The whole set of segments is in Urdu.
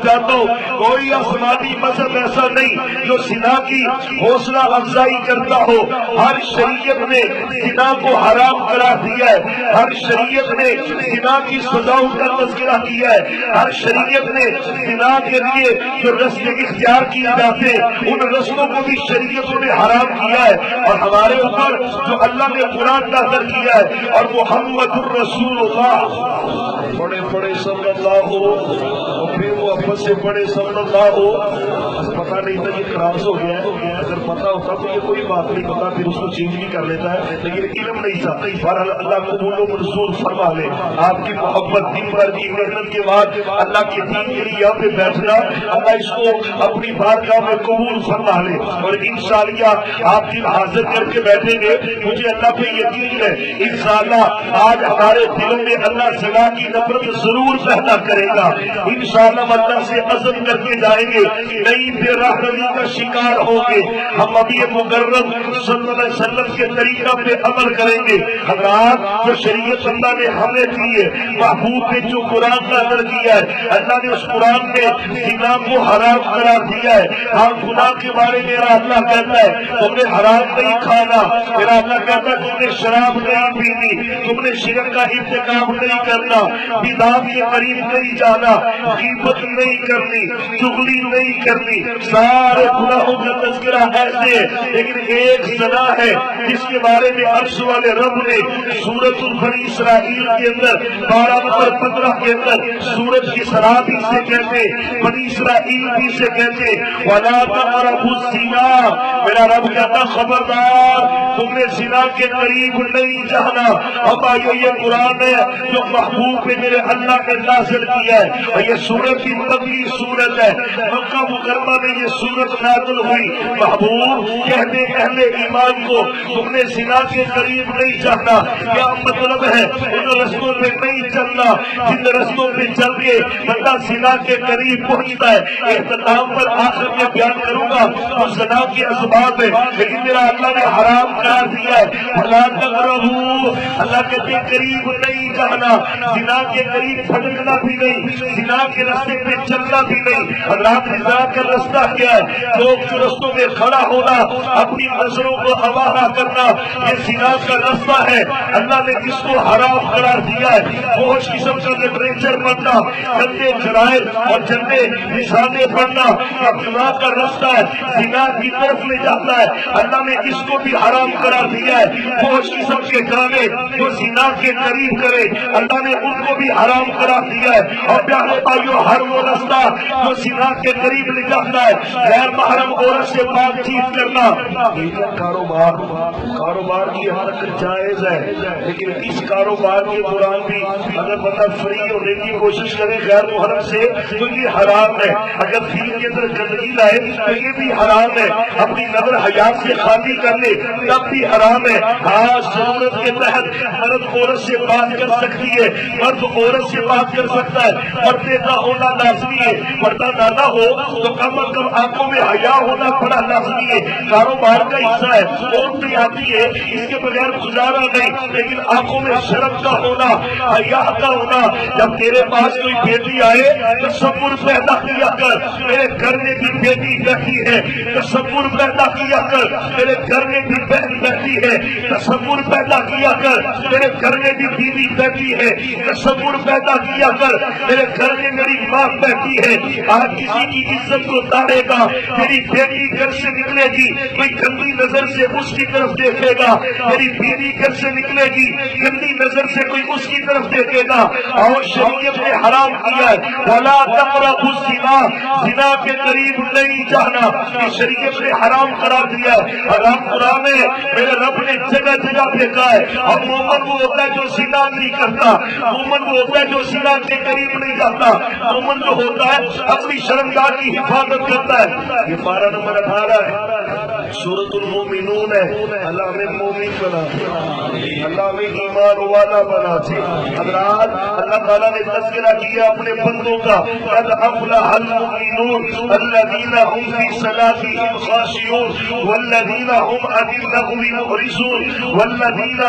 چاہتا ہوں کوئی آسمانی مذہب ایسا نہیں جو زنا کی حوصلہ افزائی کرتا ہو. ہر شریعت نے زنا کو حرام قرار دیا ہے. ہر شریعت نے زنا کی سزاؤں کا تذکرہ کیا ہے. ہر شریعت نے زنا کے لیے جو رستے اختیار کیے جاتے ان رستوں کو بھی شریعتوں نے حرام کیا ہے. اور ہمارے اوپر جو اللہ نے قرآن نازل کیا ہے اور محمد الرسول اللہ بڑے بڑے صلی اللہ ہو اور پھر وہ افس سے بڑے صلی اللہ ہو. پتا نہیں تھا یہ کراس ہو گیا ہے. اگر پتا ہوتا تو یہ کوئی بات نہیں پتا پھر اس کو چینج بھی کر لیتا ہے لیکن علم نہیں تھا. بہرحال اللہ قبول و منظور فرما لے. آپ کی محبت دن بھر کی محنت کے بعد اللہ کے دین کے لیے یہاں پہ بیٹھنا اللہ اس کو اپنی بارگاہ میں قبول فرما لے. اور انشاءاللہ آپ دن حاضر کر کے بیٹھیں گے. مجھے اللہ پہ یقین ہے انشاءاللہ آج ہمارے دلوں میں اللہ زنا کی نفرت ضرور پیدا کرے گا. انشاءاللہ اللہ سے عزم کر کے جائیں گے. نئی بے رحمی کا شکار ہوں گے. ہم ابھی مکرم صلی اللہ علیہ وسلم کے طریقہ پہ عمل کریں گے. حضرات جو شریعت اللہ نے ہمیں دی ہے محبوب نے جو قرآن نازل کیا ہے اللہ نے اس قرآن میں زنا کو حرام قرار دیا ہے. ہاں گناہ کے بارے میں میرا اللہ کہتا ہے تم نے حرام نہیں کھانا. میرا اللہ کہتا ہے تم نے شراب نہیں پینی. تم نے شرک کا ارتکاب نہیں کرنا. بدعت کے قریب نہیں جانا. غیبت نہیں کرنی. چغلی نہیں کرنی. سارے گناہوں کا تذکرہ ایسے لیکن ایک زنا ہے جس کے بارے میں عرش والے رب نے سورۃ بنی اسرائیل کے اندر 12 نمبر 15 کے اندر سورج کی سراب بھی سے کہتے بنی اسرائیل بھی سے کہتے وَلَا تَقْرَبُوا الزِّنَا. میرا رب کہتا خبردار تم نے زنا کے قریب نہیں جانا. اب آئیے یہ قرآن ہے جو محبوب نے میرے اللہ نے نازل کیا ہے اور یہ سورت کی مکی سورت ہے. مکہ مکرمہ میں یہ سورت نازل ہوئی. محبوب کہتے اہل ایمان کو تم نے زنا کے قریب نہیں جانا. کیا مطلب ہے ان رستوں پہ نہیں چلنا جن رستوں پہ چل کے بندہ زنا کے قریب پہنچتا ہے. اختتام پر آخر میں بیان کروں گا تو زنا کے اسباب ہے لیکن میرا اللہ نے حرام قرار دیا ہے. اللہ تقربوا اللہ کے قریب نہیں جانا. زنا کے قریب پھٹکنا بھی نہیں. زنا کے رستے پہ چلنا بھی نہیں. حضرات زنا کا رستہ کیا ہے؟ لوگ جو رستوں میں کھڑا ہونا اپنی نظروں کو آوارہ کرنا یہ زنا کا رستہ ہے. اللہ نے اس کو حرام قرار دیا ہے. بہت قسم کا لٹریچر پڑھنا گندے جرائم اور گندے نشانے پڑھنا گناہ کا رستہ ہے. زنا کی طرف لے جاتا ہے. اللہ نے اس کو بھی حرام قرار دیا ہے. بہت قسم کے گانے جو زنا کے قریب کرے اللہ نے ان کو بھی حرام قرار دیا ہے. اور پیارے بھائیوں ہر وہ رستہ جو زنا کے قریب لے جاتا ہے غیر محرم عورت سے بات چیت کرنا کاروبار کی حرکت جائز ہے لیکن اس کاروبار کے دوران بھی اگر بندہ فری ہونے کی کوشش کرے غیر محرم سے تو یہ حرام ہے. اگر دل کے اندر گندگی لائے تو یہ بھی حرام ہے. اپنی نظر حیات سے خالی کر لے تب بھی حرام ہے. ہاں ضرورت کے تحت مرد عورت سے بات کر سکتی ہے. مرد عورت سے بات کر سکتا ہے. پردے کا ہونا لازمی ہے. پردہ نہ ہو تو کم از کم آنکھوں میں حیا ہونا بڑا لازمی ہے. کاروبار کا حصہ ہے. عورت بھی آتی ہے اس کے بغیر گزارا نہیں لیکن آنکھوں میں شرم کا ہونا حیا کا ہونا. جب تیرے پاس کوئی بیٹی آئے تصور پیدا کیا کر میرے گھر میں بھی بیٹی بیٹھی ہے. تصور پیدا کیا کر میرے گھر میں بھی بہن بیٹھی ہے. تصور پیدا کیا کر میرے گھر میں بھی بیوی بیٹھی ہے. تصور پیدا کیا کر میرے گھر میں میری ماں بیٹھی ہے. آج کسی کی عزت کو تاڑے گا. میری بیٹی گھر سے نکلے گی کوئی گندی نظر سے اس کی طرف دیکھے گا. میری بیوی گھر سے نکلے گی گندی نظر سے کوئی اس کی طرف دیکھے گا. اور شریعت نے حرام کیا ہے وَلَا تَقْرَبُوا الزِّنَا. زنا کے قریب نہیں جانا یہ شریعت نے حرام قرار دیا ہے. حرام قرآن ہے میرے رب نے جگہ جگہ پھینکا ہے. اور مومن وہ ہوتا ہے جو زنا نہیں کرتا. مومن وہ ہوتا ہے جو زنا کے قریب نہیں جاتا. مومن جو ہوتا ہے اپنی شرمگاہ کی حفاظت کرتا ہے. یہ 12 نمبر 18 ہے. سورۃ المومنون ہے. اللہ میں مومن بنا، اللہ میں ایمان والا بنا. حضرات اللہ تعالیٰ نے تذکرہ کیا اپنے بندوں کا، قد افلح المؤمنون الذین هم فی صلاتهم خاشعون والذین هم عن اللغو معرضون والذین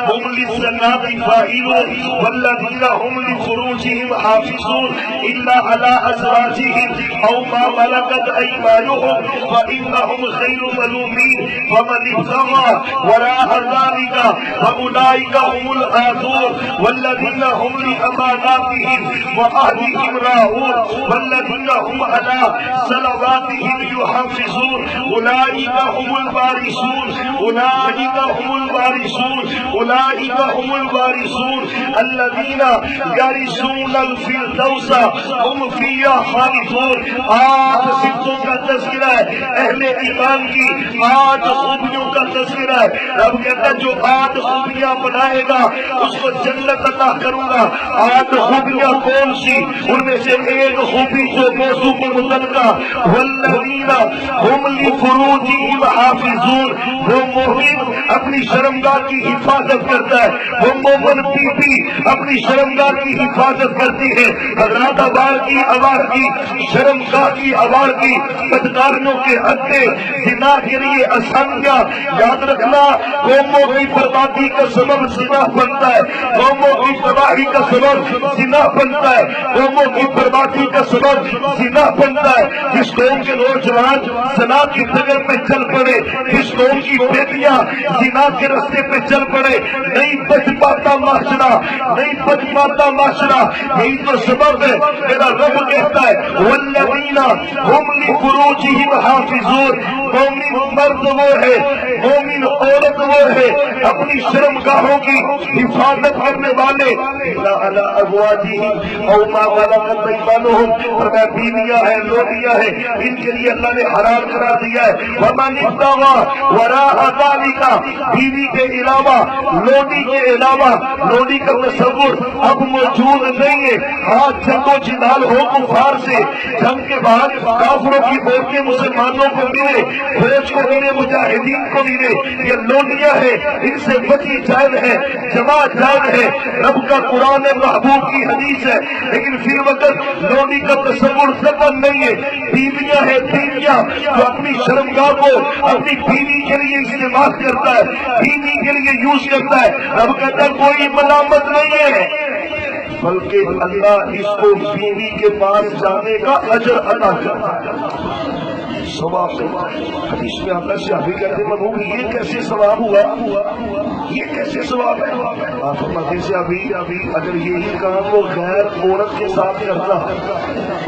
هم للزکاة فاعلون والذین هم لفروجهم حافظون الا علی ازواجهم او ما ملکت ایمانهم فانهم غیر ملومین ومن ابتغى وراء ذلك فاولئک هم العادون والذین هم لأماناتهم وعهدهم راعون والذین هم على صلواتهم يحافظون اولئک هم الوارثون اولئک هم الوارثون اولئک هم الوارثون الذین یرثون الفردوس هم فیہا خالدون. آج صفتوں کا تذکرہ ہے اہل ایمان کی، آج خوبیوں کا تذکرہ ہے. رب کہتا ہے جو آج خوبیاں بنائے گا اس کو جنت عطا کروں گا. آج خوبیاں کون سی؟ ان میں سے ایک خوبی جو موضوع پر متعلقہ والذین هم لفروجهم حافظون، وہ مومن اپنی شرمگاہ کی حفاظت کرتا ہے، وہ مومن بیوی اپنی شرمگاہ کی حفاظت کرتی ہے. حضرات آبار کی آواز کی شرمگاہ کی آواز کی بدکاریوں کے اڈے زنا کے لیے آسانیاں. یاد رکھنا قوموں کی بربادی کا سبب زنا بنتا ہے، قوموں کی تباہی کا سبب زنا بنتا ہے، قوموں کی بربادی کا سبب زنا بنتا ہے. جس قوم کے نوجوان زنا کی ڈگر پہ چل پڑے، جس قوم کی بیٹیاں زنا کے رستے پہ چل پڑے، نہیں بچ پاتا معاشرہ، نہیں بچ پاتا معاشرہ. یہی تو سبب ہے. میرا رب کہتا ہے والذین هم لفروجهم حافظون، مومن مرد وہ ہے، مومن عورت وہ ہے اپنی شرمگاہوں کی حفاظت کرنے والے. الا علی ازواجہم او ما ملکت ایمانہم، فرمایا بیویاں ہیں، لوٹیاں ہیں، ان کے لیے اللہ نے حرام قرار دیا ہے. ومن ابتغى وراء ذلك، بیوی کے علاوہ، لوٹی کے علاوہ، لوٹی کا تصور اب موجود نہیں ہے. ہاں جنگ و جدال ہو کفار سے، جنگ کے بعد کافروں کی عورتیں مسلمانوں کو ملے، فوج کو ملے، مجاہدین کو ملے، یہ لوٹیاں ہیں، ان سے بچی جائز ہے، جمع جائز ہے. رب کا قرآن محبوب کی حدیث ہے. لیکن پھر وقت لوٹی کا تصور زبان نہیں ہے. بیویاں ہیں، بیویاں جو اپنی شرمگاہ کو اپنی بیوی کے لیے استعمال کرتا ہے، بیوی کے لیے یوز کرتا ہے. رب کہتا ہے کوئی ملامت نہیں ہے، بلکہ اللہ اس کو بیوی کے پاس جانے کا اجر عطا کرتا ہے، ثواب دیتا ہے. حدیث میں آتا ہے صحابی کہتے ہیں محبوب یہ کیسے ثواب ہوا، یہ کیسے ثواب ہے؟ آپ فرماتے ہیں ابھی اگر یہی کام وہ غیر عورت کے ساتھ کرتا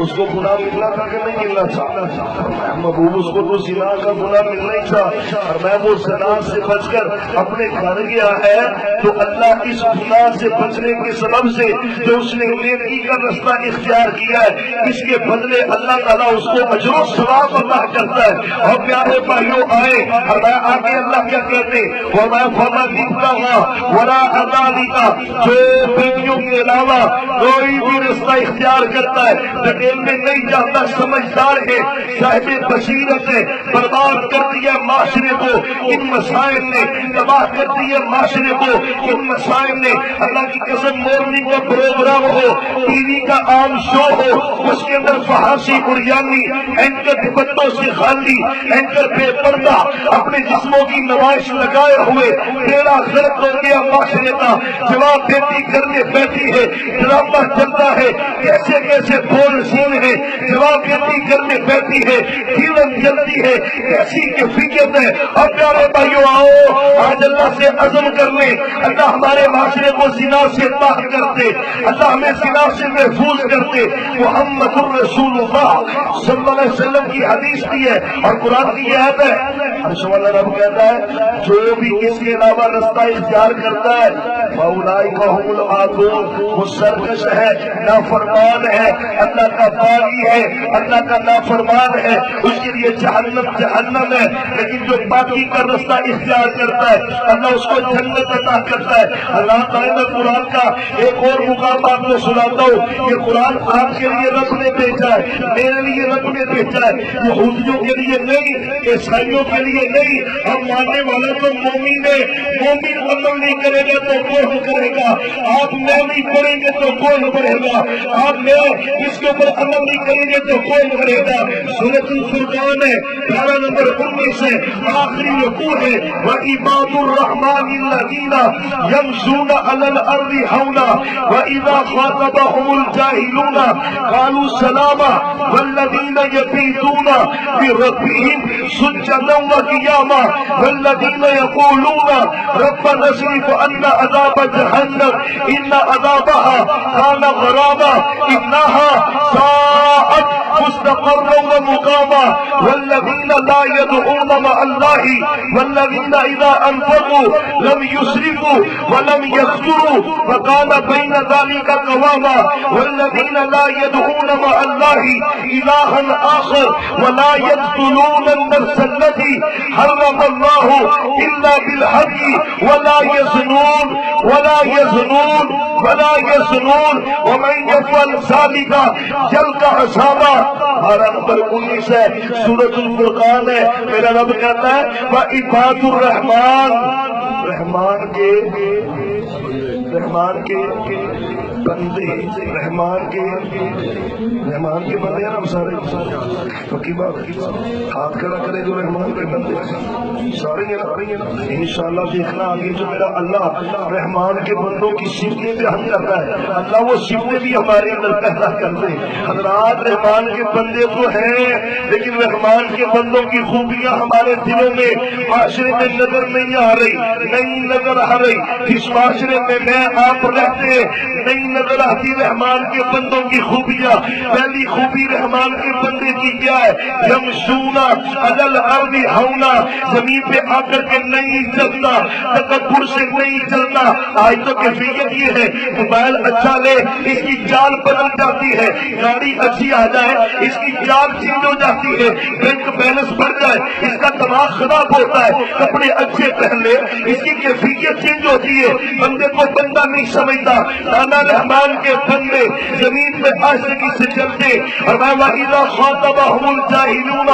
اس کو گناہ ملنا تھا کہ نہیں ملنا تھا؟ محبوب اس کو تو زنا کا گناہ ملنا ہی تھا، اور میں وہ زنا سے بچ کر اپنے گھر گیا ہے تو اللہ اس گناہ سے بچنے کے سبب سے جو اس نے نیکی کا رستہ اختیار کیا ہے اس کے بدلے اللہ تعالیٰ اس کو اجر و ثواب عطا کرتا ہے. اور پیارے بھائیوں آئے اور میں آگے اللہ کیا کہتے اور میں فرما دیتا ہوں وراء ذلك، جو بیویوں کے علاوہ کوئی بھی رستہ اختیار کرتا ہے، ڈیٹیل میں نہیں جاتا، سمجھدار ہے، صاحب بصیرت ہے، برباد کر دیا معاشرے کو ان مسائل نے، تباہ کر دیا معاشرے کو ان مسائل نے. اللہ کی قسم مورننگ کا پروگرام ہو، ٹی وی کا عام شو ہو، اس کے اندر فحاشی بریانی، اینکر دوپٹوں سے خالی، اینکر بے پردہ اپنے جسموں کی نمائش لگائے ہوئے، تیرا غرق ہو گیا معاشرے کا. جواب دیتی گھر میں بیٹھی ہے، ڈرامہ چلتا ہے، کیسے کیسے بول سین ہے، جواب دیتی گھر میں بیٹھی ہے، فلم چلتی ہے، کیسی کیفیت ہے. اور پیارے بھائیوں آؤ آج اللہ سے عزم کر لیں، اللہ ہمارے معاشرے کو زنا سے پاک کرتے، اللہ ہمیں زنا سے محفوظ کرتے. محمد الرسول اللہ صلی اللہ علیہ وسلم کی حدیث بھی ہے اور قرآن کی آیت ہے. عرش والا رب کہتا ہے جو بھی اس کے علاوہ رستہ اختیار کرتا ہے فاولئک هم العادون، وہ سرکش ہے، نافرمان ہے، اللہ کا باغی ہے، اللہ کا نافرمان ہے، اس کے لیے جہنم ہے. لیکن جو باقی کا رستہ اختیار کرتا ہے اللہ اس کو جنت عطا کرتا ہے. اللہ تعالیٰ نے قرآن کا ایک اور مقام آپ کو سناتا ہوں. یہ قرآن آپ کے لیے رب نے بھیجا ہے، میرے لیے رب نے بھیجا ہے. یہودی یہودیوں کے لیے نہیں، عیسائیوں کے لیے نہیں، ہم ماننے والا تو مومن ہے، مومن عمل نہیں کرے گا تو کون کرے گا؟ آپ میں نہیں پڑھیں گے تو کون پڑھے گا؟ آپ میں اس کے اوپر عمل نہیں کریں گے تو کون کرے گا؟ سورۃ الفرقان ہے، پارہ نمبر 19 ہے، آخری رکوع ہے، وَعِبَادُ الرَّحْمَنِ الَّذِينَ يَمْشُونَ عَلَى الْأَرْضِ هَوْنًا وَإِذَا خَاطَبَهُمُ الْجَاهِلُونَ قَالُوا سَلَامًا وَالَّذِينَ يَبِيتُونَ لِرَبِّهِمْ سُجَّدًا وَقِيَامًا وَالَّذِينَ يَقُولُونَ رَبَّنَا اصْرِفْ عَنَّا عَذَابَ جَهَنَّمَ إِنَّ عَذَابَهَا كَانَ غَرَامًا إِنَّهَا سَاءَتْ مستقرا ومقاما والذين لا يدعون مع الله والذين إذا أنفقوا لم يسرفوا ولم يقتروا وكان بين ذلك قواما والذين لا يدعون مع الله إلها آخر ولا يقتلون النفس التي حرم الله إلا بالحق ولا يزنون ومن يفعل ذلك يلقى عذابا۔ پارہ نمبر 19 ہے، سورۃ الفرقان ہے۔ میرا رب کہتا ہے وَعِبَادُ الرحمن، رحمان کے بندے، رحمان کے بندے ہیں ہم سارے، پکی بات، ہاتھ کھڑا کرے جو رحمان کے بندے سارے ہیں نا۔ انشاءاللہ دیکھنا آگے جو میرا اللہ رحمان کے بندوں کی صفتیں بیان کرتا ہے، اللہ وہ صفتیں بھی ہمارے اندر پیدا کرتے ہیں۔ حضرات رحمان کے بندے تو ہیں لیکن رحمان کے بندوں کی خوبیاں ہمارے دلوں میں معاشرے میں نظر نہیں آ رہی، اس معاشرے میں آپ رہتے نہیں نظر آتی رحمان کے بندوں کی خوبیاں۔ پہلی خوبی رحمان کے بندے کی کیا ہے؟ یمشون علی الارض ہونا، زمین پہ آ کر کے نہیں چلتا، تکبر سے نہیں چلتا۔ آج تو کیفیت یہ ہے موبائل اچھا لے اس کی چال بدل جاتی ہے، گاڑی اچھی آ جائے اس کی چال چینج ہو جاتی ہے، بینک بیلنس بڑھ جائے اس کا دماغ خراب ہوتا ہے، کپڑے اچھے پہن لے اس کی کیفیت چینج ہوتی ہے، بندے کو بندہ نہیں سمجھتا۔ دانا رحمان کے بندے زمین پہ عاشقی سے چلتے، اور وَإِذَا خَاطَبَهُمُ الْجَاهِلُونَ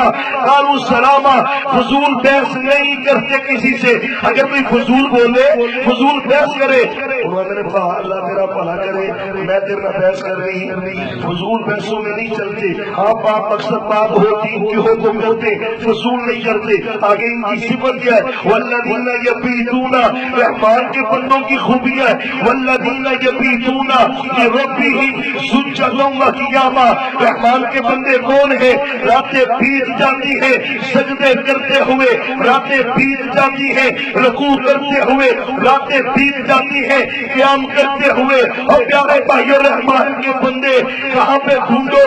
قَالُوا سَلَامًا، فضول بحث نہیں کرتے کسی سے۔ اگر کوئی فضول بولے، فضول بحث کرے، انہوں نے کہا اللہ میرا بھلا کرے، میں تیرے میں بحث کر رہی، فضول بحثوں میں نہیں چلتے۔ آپ مقصد بات ہوتی کی حکم کرتے، فضول نہیں کرتے۔ آگے ان کی صفت کیا ہے؟ وَالَّذِينَ يَبِيتُونَ، رحمان کے بندوں کی خوبی ہے وَالَّذِينَ يَبِيتُونَ لِرَبِّهِمْ سُجَّدًا وَقِيَامًا۔ رحمان کے بندے کون ہیں؟ راتیں بیت جاتی ہے سجدے کرتے ہوئے، راتیں بیت جاتی ہے رکوع کرتے ہوئے، راتیں بیت جاتی ہے قیام کرتے ہوئے۔ اور پیارے بھائیو رحمان کے بندے کہاں پہ ڈھونڈو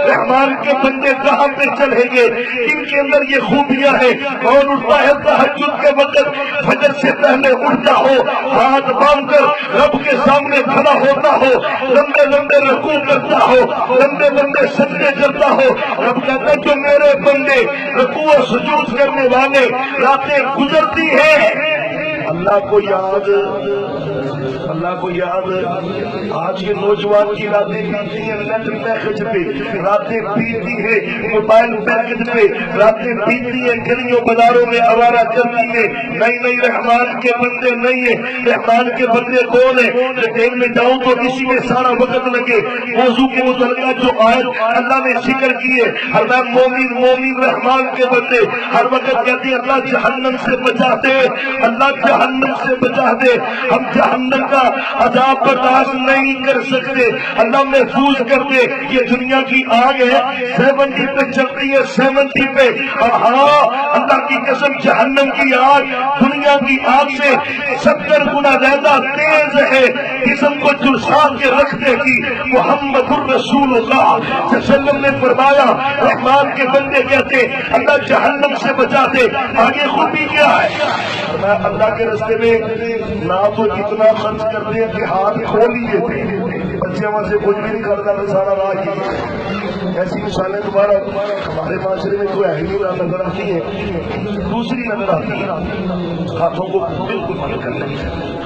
رحمان کے بندے کہاں پہ چلیں گے؟ ان کے اندر یہ خوبیاں ہیں۔ کون اٹھتا ہے تہجد کے وقت، فجر سے پہلے اٹھتا ہو، ہاتھ باندھ کر رب کے سامنے کھڑا ہوتا ہو، لمبے لمبے رکوع کرتا ہو، لمبے لمبے سجدے کرتا ہو۔ رب کہتا ہے جو میرے بندے رکوع و سجود کرنے والے راتیں گزرتی ہیں اللہ کو یاد۔ آج کے نوجوان کی راتیں بیتی ہیں نیٹ پیکج پہ، راتیں بیتی ہے موبائل پیکج پہ، راتیں بیتی ہیں گلیوں بازاروں میں آوارہ گردی میں۔ نہیں رحمان کے بندے نہیں ہیں۔ رحمان کے بندے کون ہیں؟ ڈیٹیل میں جاؤں تو اسی میں سارا وقت لگے۔ موضوع کے متعلقہ جو آیت اللہ نے ذکر کی ہے، ہر وقت مومن رحمان کے بندے ہر وقت کہتے ہیں اللہ جہنم سے بچا دے، اللہ جہنم سے بچا دے۔ ہم جہنم کا عذاب برداشت نہیں کر سکتے، اللہ محفوظ کر دے۔ یہ دنیا کی آگ ہے 70 پہ چلتی ہے، 70 پہ، اور ہاں اللہ کی قسم جہنم کی آگ دنیا کی آگ سے 70 گنا زیادہ تیز ہے۔ جسم کو جلسا کے رکھنے کی محمد الرسول اللہ صلی اللہ علیہ وسلم نے فرمایا۔ رحمان کے بندے کہتے اللہ جہنم سے بچا دے۔ آگے خوبی کیا ہے؟ اللہ کے راستے میں نہ تو اتنا خرچ کرتے ہیں کہ ہاتھ کھول ہی دیتے ہیں، بچے وہاں سے کچھ بھی نہیں کرتا تو سارا راہ ہی۔ ایسی مثالیں دوبارہ ہمارے معاشرے میں کوئی اہلی نظر آتی ہے۔ دوسری نظر آتی ہے ہاتھوں کو بالکل بند کرنے،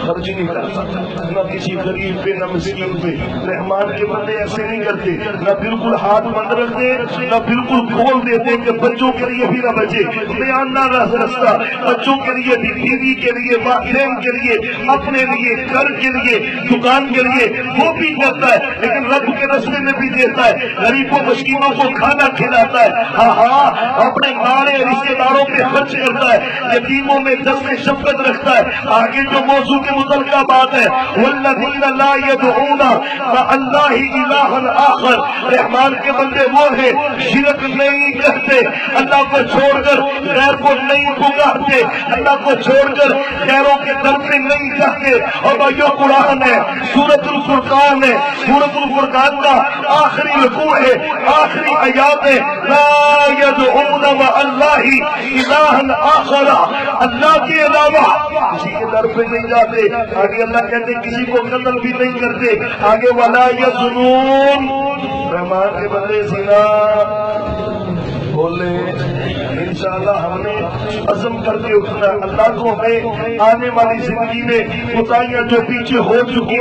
خرچ ہی نہیں کرتا، نہ کسی غریب پہ نہ مسکین پہ۔ رحمان کے بندے ایسے نہیں کرتے، نہ بالکل ہاتھ بند رکھتے نہ بالکل کھول دیتے کہ بچوں کے لیے بھی نہ بچے، بیان نہ رستہ، بچوں کے لیے بھی، بیوی کے لیے، والدین کے لیے، اپنے لیے، گھر کے لیے، دکان کے لیے، وہ بھی کرتا ہے لیکن رب کے رستے میں بھی دیتا ہے، غریبوں مسکینوں کو کھانا کھلاتا ہے، ہاں اپنے مالے رشتے داروں پہ خرچ کرتا ہے، یتیموں میں دست شفقت رکھتا ہے۔ آگے جو موضوع کے متعلقہ بات ہے والذین لا يدعون مع اللہ الہا آخر، رحمان کے بندے وہ ہیں شرک نہیں کرتے، اللہ کو چھوڑ کر غیر کو نہیں پکارتے، اللہ کو چھوڑ کر غیروں کے در پہ نہیں جاتے۔ اور بھائیو قرآن ہے، سورۃ الفرقان ہے، سورۃ الفرقان کا آخری رکوع ہے، آخری آیات ہے، لا يدعون مع اللہ الہا آخر، اللہ کے علاوہ کسی کے در پہ نہیں جاتے۔ آگے اللہ کہتے کسی کو قتل بھی نہیں کرتے، آگے ولا یزنون، رحمان کے بندے زنا بولے۔ انشاءاللہ ہم نے عزم کر کے اٹھنا، اللہ کو ہمیں آنے والی زندگی میں کوتاہیاں جو پیچھے ہو چکی،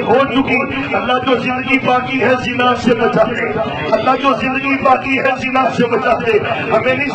اللہ جو زندگی باقی ہے زنا سے بچا دے، اللہ جو زندگی باقی ہے زنا سے بچا دے، ہمیں نہیں